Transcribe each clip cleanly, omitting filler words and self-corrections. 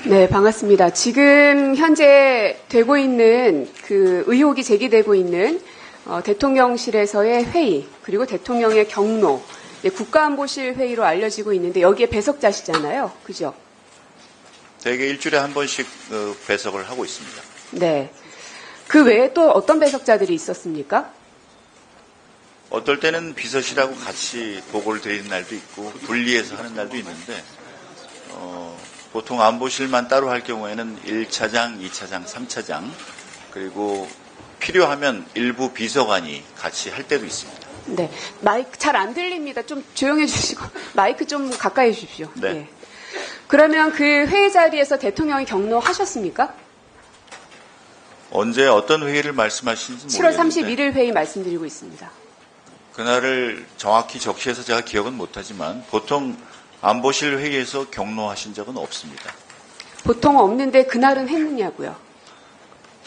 네, 반갑습니다. 지금 현재 되고 있는 그 의혹이 제기되고 있는 대통령실에서의 회의 그리고 대통령의 경로 국가안보실 회의로 알려지고 있는데 여기에 배석자시잖아요. 그죠? 대개 일주일에 한 번씩 배석을 하고 있습니다. 네. 그 외에 또 어떤 배석자들이 있었습니까? 어떨 때는 비서실하고 같이 보고를 드리는 날도 있고 분리해서 하는 날도 있는데 보통 안보실만 따로 할 경우에는 1차장, 2차장, 3차장 그리고 필요하면 일부 비서관이 같이 할 때도 있습니다. 네. 마이크 잘 안 들립니다. 좀 조용해 주시고 마이크 좀 가까이 해 주십시오. 네. 네. 그러면 그 회의 자리에서 대통령이 경로하셨습니까? 언제 어떤 회의를 말씀하시는지 7월 모르겠는데 31일 회의 말씀드리고 있습니다. 그날을 정확히 적시해서 제가 기억은 못하지만 보통 안보실 회의에서 경로하신 적은 없습니다. 보통 없는데 그날은 했느냐고요.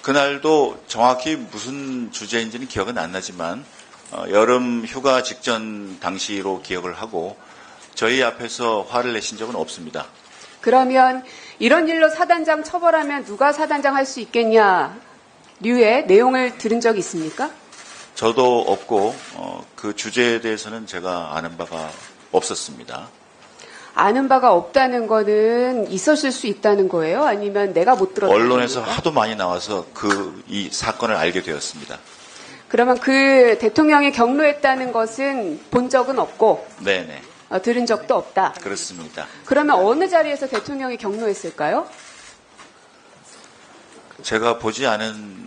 그날도 정확히 무슨 주제인지는 기억은 안 나지만 여름 휴가 직전 당시로 기억을 하고 저희 앞에서 화를 내신 적은 없습니다. 그러면 이런 일로 사단장 처벌하면 누가 사단장 할 수 있겠냐 류의 내용을 들은 적이 있습니까? 저도 없고 그 주제에 대해서는 제가 아는 바가 없었습니다. 아는 바가 없다는 거는 있었을 수 있다는 거예요? 아니면 내가 못 들었다는 겁니까? 언론에서 하도 많이 나와서 이 사건을 알게 되었습니다. 그러면 그 대통령이 경로했다는 것은 본 적은 없고 네네. 들은 적도 없다. 그렇습니다. 그러면 어느 자리에서 대통령이 경로했을까요? 제가 보지 않은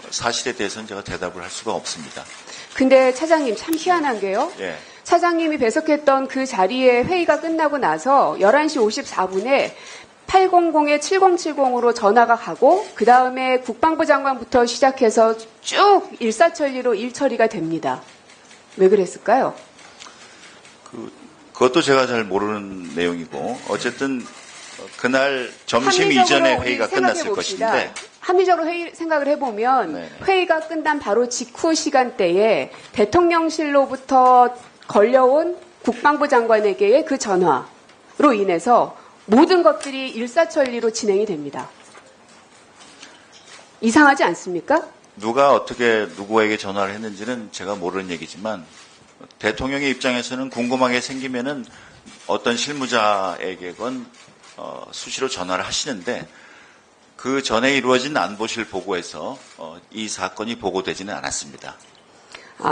사실에 대해서는 제가 대답을 할 수가 없습니다. 근데 차장님 참 희한한 게요. 예. 차장님이 배석했던 그 자리에 회의가 끝나고 나서 11시 54분에 800-7070으로 전화가 가고 그 다음에 국방부 장관부터 시작해서 쭉 일사천리로 일처리가 됩니다. 왜 그랬을까요? 그것도 제가 잘 모르는 내용이고 어쨌든 그날 점심 이전에 회의가 끝났을 것인데 합리적으로 생각을 해보면 네. 회의가 끝난 바로 직후 시간대에 대통령실로부터 걸려온 국방부 장관에게의 그 전화로 인해서 모든 것들이 일사천리로 진행이 됩니다. 이상하지 않습니까? 누가 어떻게 누구에게 전화를 했는지는 제가 모르는 얘기지만 대통령의 입장에서는 궁금한 게 생기면은 어떤 실무자에게건 수시로 전화를 하시는데 그 전에 이루어진 안보실 보고에서 이 사건이 보고되지는 않았습니다.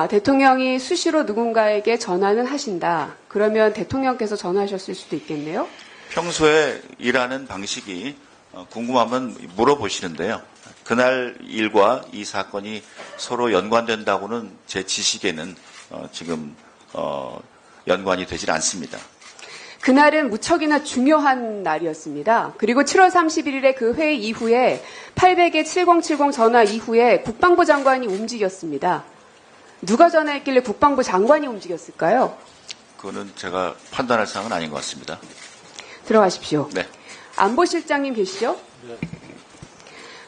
대통령이 수시로 누군가에게 전화는 하신다. 그러면 대통령께서 전화하셨을 수도 있겠네요. 평소에 일하는 방식이 궁금하면 물어보시는데요. 그날 일과 이 사건이 서로 연관된다고는 제 지식에는 지금 연관이 되질 않습니다. 그날은 무척이나 중요한 날이었습니다. 그리고 7월 31일에 그 회의 이후에 800-7070 전화 이후에 국방부 장관이 움직였습니다. 누가 전화했길래 국방부 장관이 움직였을까요? 그거는 제가 판단할 사항은 아닌 것 같습니다. 들어가십시오. 네. 안보실장님 계시죠?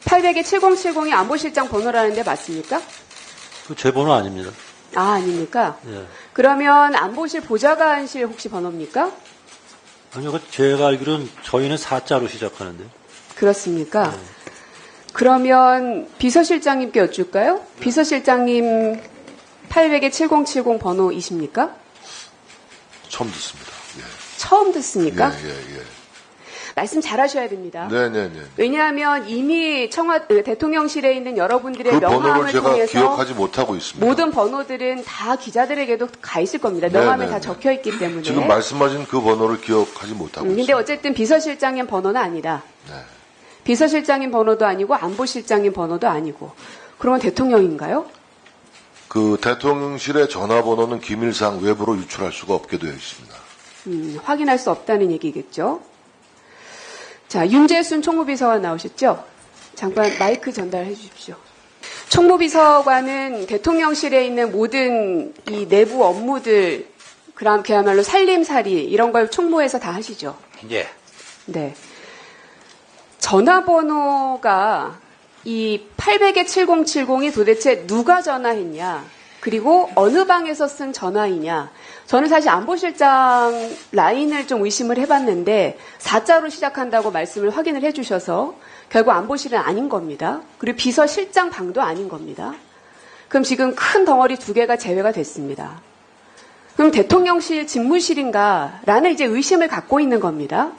800-7070이 안보실장 번호라는데 맞습니까? 제 번호 아닙니다. 아닙니까? 예. 그러면 안보실 보좌관실 혹시 번호입니까? 아니요, 제가 알기로는 저희는 4자로 시작하는데. 그렇습니까? 그러면 비서실장님께 여쭐까요? 비서실장님 800-7070 번호이십니까? 처음 듣습니다. 예. 처음 듣습니까? 예. 말씀 잘하셔야 됩니다. 네네네. 왜냐하면 이미 대통령실에 있는 여러분들의 그 번호를 명함을 제가 통해서 기억하지 못하고 있습니다. 모든 번호들은 다 기자들에게도 가 있을 겁니다. 명함에 네네네. 다 적혀 있기 때문에. 지금 말씀하신 그 번호를 기억하지 못하고 근데 있습니다. 어쨌든 비서실장님 번호는 아니다. 네. 비서실장님 번호도 아니고 안보실장님 번호도 아니고. 그러면 대통령인가요? 그 대통령실의 전화번호는 기밀상 외부로 유출할 수가 없게 되어 있습니다. 확인할 수 없다는 얘기겠죠. 자, 윤재순 총무비서관 나오셨죠? 잠깐 마이크 전달해 주십시오. 총무비서관은 대통령실에 있는 모든 이 내부 업무들, 그야말로 살림살이 이런 걸 총무에서 다 하시죠? 예. 네. 전화번호가 이 800-7070이 도대체 누가 전화했냐? 그리고 어느 방에서 쓴 전화이냐. 저는 사실 안보실장 라인을 좀 의심을 해봤는데 4자로 시작한다고 말씀을 확인을 해주셔서 결국 안보실은 아닌 겁니다. 그리고 비서실장 방도 아닌 겁니다. 그럼 지금 큰 덩어리 2개가 제외가 됐습니다. 그럼 대통령실 집무실인가라는 이제 의심을 갖고 있는 겁니다.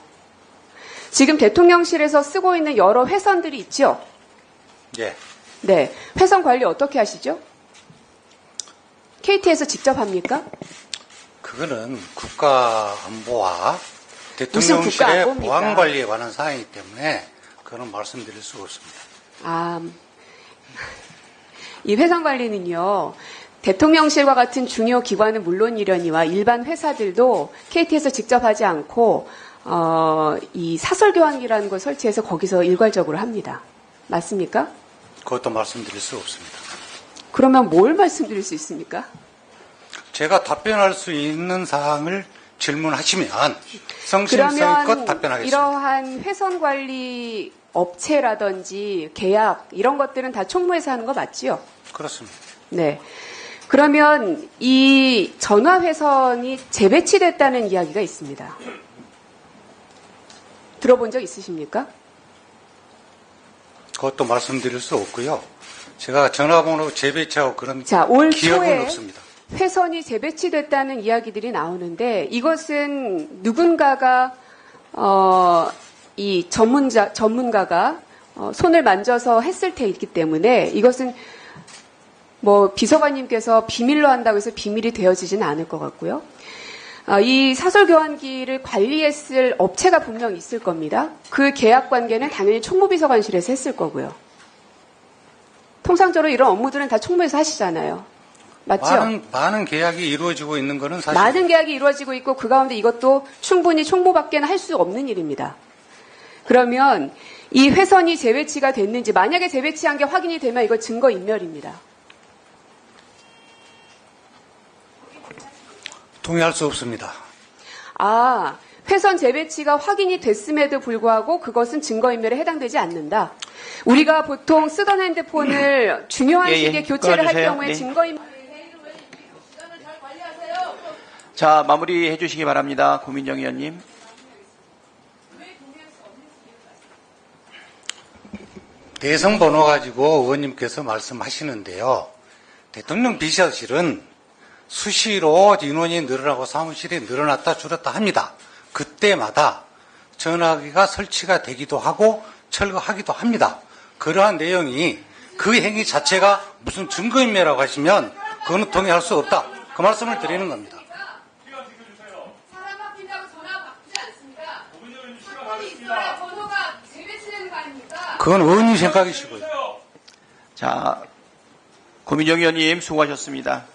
지금 대통령실에서 쓰고 있는 여러 회선들이 있죠? 예. 네. 회선 관리 어떻게 하시죠? KT에서 직접 합니까? 그거는 국가안보와 무슨 대통령실의 국가안보입니까? 보안 관리에 관한 사항이기 때문에 그건 말씀드릴 수가 없습니다. 이 회선 관리는요, 대통령실과 같은 중요 기관은 물론이려니와 일반 회사들도 KT에서 직접 하지 않고, 이 사설교환기라는 걸 설치해서 거기서 일괄적으로 합니다. 맞습니까? 그것도 말씀드릴 수 없습니다. 그러면 뭘 말씀드릴 수 있습니까? 제가 답변할 수 있는 사항을 질문하시면 성심성의껏 그러면 답변하겠습니다. 이러한 회선 관리 업체라든지 계약 이런 것들은 다 총무에서 하는 거 맞지요? 그렇습니다. 네. 그러면 이 전화 회선이 재배치됐다는 이야기가 있습니다. 들어본 적 있으십니까? 그것도 말씀드릴 수 없고요. 제가 전화번호 재배치하고 그런 자, 올 기억은 초에 없습니다. 회선이 재배치됐다는 이야기들이 나오는데 이것은 누군가가 이 전문가가 손을 만져서 했을 테이기 때문에 이것은 뭐 비서관님께서 비밀로 한다고 해서 비밀이 되어지지는 않을 것 같고요. 이 사설교환기를 관리했을 업체가 분명 있을 겁니다. 그 계약 관계는 당연히 총무비서관실에서 했을 거고요. 통상적으로 이런 업무들은 다 총무에서 하시잖아요. 맞죠? 많은 계약이 이루어지고 있는 것은 사실 많은 계약이 이루어지고 있고 그 가운데 이것도 충분히 총무밖에는 할 수 없는 일입니다. 그러면 이 회선이 재배치가 됐는지 만약에 재배치한 게 확인이 되면 이거 증거인멸입니다. 동의할 수 없습니다. 회선 재배치가 확인이 됐음에도 불구하고 그것은 증거인멸에 해당되지 않는다. 우리가 보통 쓰던 핸드폰을 중요한 시기에 교체를 할 끊어주세요. 경우에 네. 증거인멸 자, 마무리해 주시기 바랍니다. 고민정 의원님. 대선 번호 가지고 의원님께서 말씀하시는데요. 대통령 비서실은 수시로 인원이 늘어나고 사무실이 늘어났다 줄었다 합니다. 그때마다 전화기가 설치가 되기도 하고 철거하기도 합니다. 그러한 내용이 그 행위 자체가 무슨 증거인멸이라고 하시면 그거는 동의할 수 없다. 그 말씀을 드리는 겁니다. 사람 바뀐다고 전화 바꾸지 않습니다. 사건이 있어야 번호가 재배치되는 거 아닙니까? 그건 의원님 생각이시고요. 자, 고민정 의원님 수고하셨습니다.